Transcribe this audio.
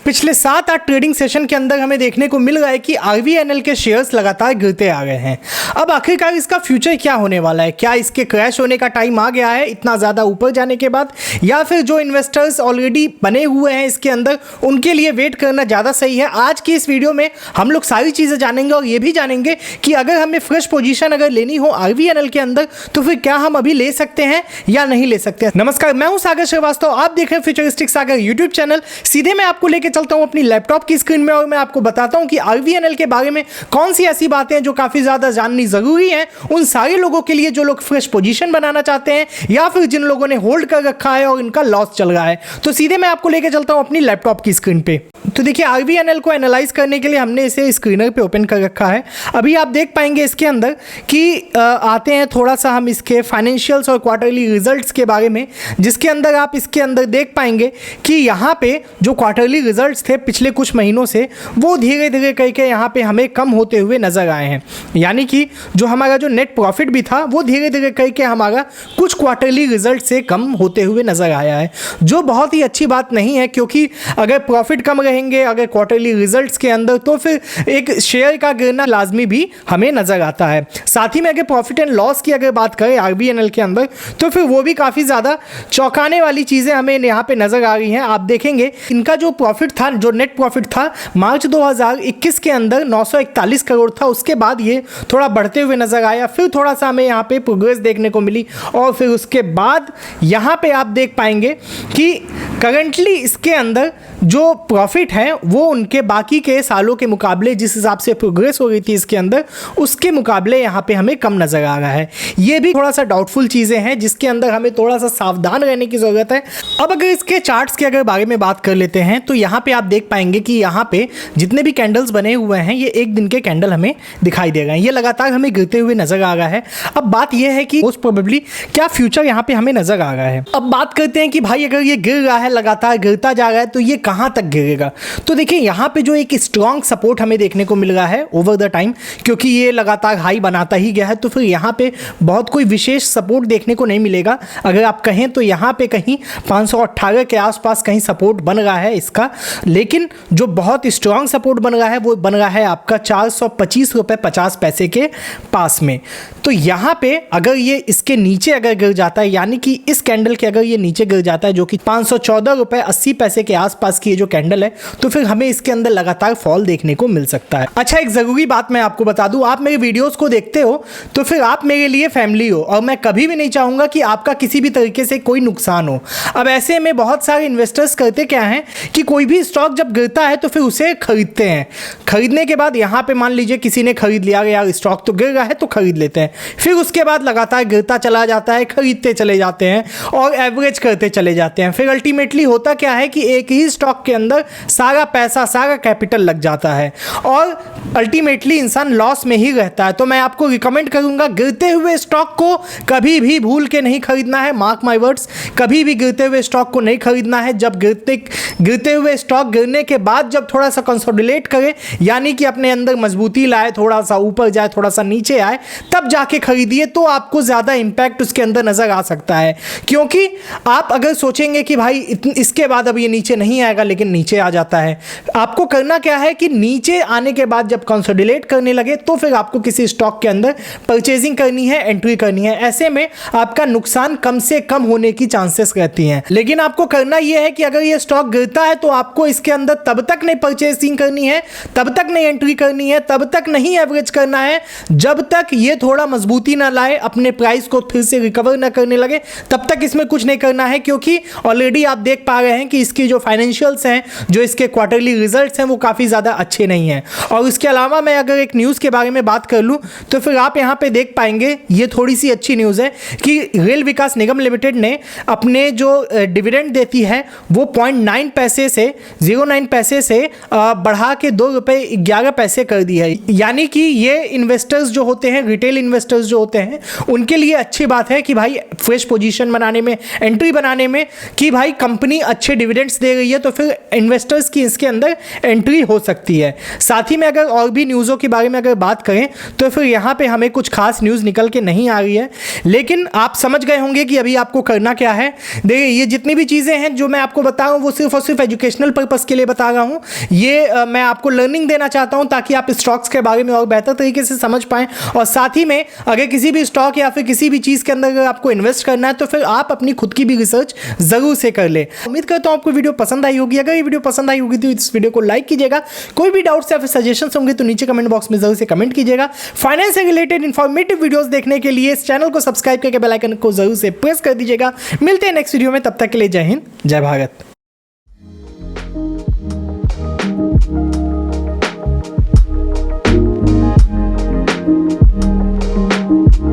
पिछले 7-8 trading session के अंदर हमें देखने को मिल रहा है कि आरवीएनएल के शेयर्स लगातार गिरते आ गए हैं। अब आखिरकार इसका फ्यूचर क्या होने वाला है? क्या इसके क्रैश होने का टाइम आ गया है इतना ज़्यादा ऊपर जाने के बाद, या फिर जो इन्वेस्टर्स ऑलरेडी बने हुए हैं इसके अंदर उनके लिए वेट करना ज़्यादा सही है? आज की इस वीडियो में हम लोग सारी चीज़ें जानेंगे और ये भी जानेंगे कि अगर हमें फ्रेश पोजीशन अगर लेनी हो आरवीएनएल के अंदर तो फिर क्या हम अभी ले सकते हैं या नहीं ले सकते हैं। नमस्कार, मैं हूं सागर श्रीवास्तव, आप देख रहे हैं फ्यूचरिस्टिक सागर यूट्यूब चैनल। सीधे मैं आपको लेके चलता हूं अपनी लैपटॉप की स्क्रीन में और मैं आपको बताता हूं कि आरवीएनएल के बारे में कौन सी ऐसी बातें हैं जो काफी ज्यादा जाननी जरूरी है उन सारे लोगों के लिए जो लोग फ्रेश पोजीशन बनाना चाहते हैं या फिर जिन लोगों ने होल्ड कर रखा है और इनका लॉस चल रहा है। तो सीधे मैं आपको लेके चलता हूं अपनी लैपटॉप की स्क्रीन पे। तो देखिए, आरवीएनएल को एनालाइज करने के लिए हमने इसे स्क्रीनर पे ओपन कर रखा है। अभी आप देख पाएंगे इसके अंदर कि आते हैं थोड़ा सा हम इसके फाइनेंशियल्स और क्वार्टरली रिजल्ट्स के बारे में, जिसके अंदर आप इसके अंदर देख पाएंगे कि यहाँ पे जो क्वार्टरली रिजल्ट्स थे पिछले कुछ महीनों से वो धीरे धीरे करके यहाँ पे हमें कम होते हुए नजर आए हैं। यानी कि जो हमारा जो नेट प्रॉफिट भी था वो धीरे धीरे करके हमारा कुछ क्वार्टरली रिजल्ट से कम होते हुए नजर आया है, जो बहुत ही अच्छी बात नहीं है, क्योंकि अगर प्रॉफिट कम रहेंगे अगर क्वार्टरली रिजल्ट्स के अंदर तो फिर एक शेयर का गिरना लाजमी भी हमें नजर आता है। साथ ही में अगर प्रॉफिट एंड लॉस की अगर बात करें आरवीएनएल के अंदर तो फिर वो भी काफ़ी ज़्यादा चौंकाने वाली चीज़ें हमें यहाँ पे नज़र आ रही हैं। आप देखेंगे इनका जो प्रॉफिट था, जो नेट प्रॉफिट था मार्च 2021 के अंदर 941 करोड़ था। उसके बाद ये थोड़ा बढ़ते हुए नज़र आया, फिर थोड़ा सा हमें यहाँ पे प्रोग्रेस देखने को मिली और फिर उसके बाद यहाँ पे आप देख पाएंगे कि करंटली इसके अंदर जो प्रॉफिट है वो उनके बाकी के सालों के मुकाबले जिस हिसाब से प्रोग्रेस हो रही थी इसके अंदर उसके मुकाबले यहाँ पे हमें कम नज़र आ रहा है। ये भी थोड़ा सा डाउटफुल चीज़ें हैं जिसके अंदर हमें थोड़ा सा सावधान रहने की ज़रूरत है। अब अगर इसके चार्ट्स के अगर बारे में बात कर लेते हैं तो यहाँ पे आप देख पाएंगे कि यहाँ पे जितने भी कैंडल्स बने हुए हैं ये एक दिन के कैंडल हमें दिखाई दे रहे हैं, ये लगातार हमें गिरते हुए नजर आ रहा है। अब बात यह है कि मोस्ट प्रोबेबली क्या फ्यूचर यहाँ पे हमें नजर आ रहा है। अब बात करते हैं कि भाई अगर ये गिर रहा है, लगातार गिरता जा रहा है, तो ये कहाँ तक गिरेगा? तो देखिए यहाँ पे जो एक स्ट्रॉन्ग सपोर्ट हमें देखने को मिल रहा है ओवर द टाइम, क्योंकि ये लगातार हाई बनाता ही गया है, तो फिर यहाँ पे बहुत कोई विशेष सपोर्ट देखने को नहीं मिलेगा। अगर आप कहें तो यहाँ पे कहीं 518 के आसपास कहीं सपोर्ट बन रहा है इसका, लेकिन जो बहुत स्ट्रॉन्ग सपोर्ट बन रहा है वो बन रहा है आपका 425 रुपये 50 पैसे के पास में। तो यहाँ पे अगर ये इसके नीचे अगर गिर जाता है, यानी कि इस कैंडल के अगर ये नीचे गिर जाता है जो कि 514 रुपये 80 पैसे के आसपास की ये जो कैंडल है, तो फिर हमें इसके अंदर लगातार फॉल देखने को मिल सकता है। अच्छा, एक ज़रूरी बात मैं आपको बता दूं, आप मेरे वीडियोस को देखते हो तो फिर आप मेरे लिए फैमिली हो और मैं कभी भी नहीं चाहूँगा कि आपका किसी भी तरीके से कोई नुकसान हो। अब ऐसे में बहुत सारे इन्वेस्टर्स करते क्या हैं कि कोई भी स्टॉक जब गिरता है तो फिर उसे खरीदते हैं। खरीदने के बाद यहाँ पे मान लीजिए किसी ने खरीद लिया, यार स्टॉक तो गिर रहा है तो खरीद लेते हैं, फिर उसके बाद लगातार गिरता चला जाता है, खरीदते चले जाते हैं और एवरेज करते चले जाते हैं। फिर अल्टीमेटली होता क्या है कि एक ही स्टॉक के अंदर सारा पैसा, सारा कैपिटल लग जाता है और अल्टीमेटली इंसान लॉस में ही रहता है। तो मैं आपको रिकमेंड करूंगा गिरते हुए स्टॉक को कभी भी भूल के नहीं खरीदना है। मार्क माय वर्ड्स, कभी भी गिरते हुए स्टॉक को नहीं खरीदना है। जब गिरते हुए स्टॉक गिरने के बाद जब थोड़ा सा कंसोलिडेट करे, यानी कि अपने अंदर मजबूती लाए, थोड़ा सा ऊपर जाए, थोड़ा सा नीचे आए, तब जाके खरीदिए, तो आपको ज़्यादा इंपैक्ट उसके अंदर नज़र आ सकता है। क्योंकि आप अगर सोचेंगे कि भाई इसके बाद अब ये नीचे नहीं आएगा, लेकिन नीचे आ जाता है, आपको करना क्या है कि नीचे आने के बाद जब कंसोलिडेट करने लगे तो फिर आपको किसी स्टॉक के अंदर परचेजिंग करनी है, एंट्री करनी है। ऐसे में आपका नुकसान कम से कम होने की चांसेस रहती हैं। लेकिन आपको करना यह है कि अगर ये स्टॉक गिरता है तो आपको इसके अंदर तब तक नहीं परचेजिंग करनी है, तब तक नहीं एंट्री करनी है, तब तक नहीं एवरेज करना है जब तक ये थोड़ा मजबूती ना लाए, अपने प्राइस को फिर से रिकवर ना करने लगे, तब तक इसमें कुछ नहीं करना है। क्योंकि ऑलरेडी आप देख पा रहे हैं कि इसकी जो फाइनेंशियल्स हैं, जो इसके क्वार्टरली रिजल्ट्स हैं, वो काफ़ी ज़्यादा अच्छे नहीं हैं। और इसके अलावा मैं अगर एक न्यूज़ के बारे में बात कर लूँ तो फिर आप यहाँ पे देख पाएंगे, ये थोड़ी सी अच्छी न्यूज़ है कि रेल विकास निगम लिमिटेड ने अपने जो डिविडेंड देती है वो 0.9 पैसे से 0.9 पैसे से बढ़ा के 2 रुपये 11 पैसे कर दी है। यानी कि ये इन्वेस्टर्स जो होते हैं, रिटेल इन्वेस्टर्स जो होते हैं, उनके लिए अच्छी बात है कि भाई फ्रेश पोजीशन बनाने में, एंट्री बनाने में, कि भाई कंपनी अच्छे डिविडेंड्स दे रही है तो फिर इन्वेस्टर्स की इसके अंदर एंट्री हो सकती है। साथ ही में अगर और भी न्यूज़ों के बारे में अगर बात करें तो फिर यहाँ पे हमें कुछ खास न्यूज़ निकल के नहीं आ रही है, लेकिन आप समझ गए होंगे कि अभी आपको करना क्या है। देखिए, ये जितनी भी चीज़ें हैं जो मैं आपको बताऊँ वो सिर्फ और सिर्फ एजुकेशनल पर्पस के लिए बता रहा हूँ, ये मैं आपको लर्निंग देना चाहता हूँ ताकि आप स्टॉक्स के बारे में और बेहतर तरीके से समझ पाएं। और साथ ही में अगर किसी भी स्टॉक या फिर किसी भी चीज़ के अंदर अगर आपको इन्वेस्ट करना है तो फिर आप अपनी खुद की भी रिसर्च जरूर से कर ले। उम्मीद करता हूँ आपको वीडियो पसंद आई होगी। अगर ये वीडियो पसंद आई होगी तो इस वीडियो को लाइक कीजिएगा। कोई भी डाउट्स या फिर सजेशंस होंगे तो नीचे कमेंट बॉक्स में जरूर से कमेंट कीजिएगा। फाइनेंस से रिलेटेड इंफॉर्मेटिव वीडियोस देखने के लिए इस चैनल को सब्सक्राइब करके बेल आइकन को जरूर से प्रेस कर दीजिएगा। मिलते हैं नेक्स्ट वीडियो में, तब तक के लिए जय हिंद, जय भारत।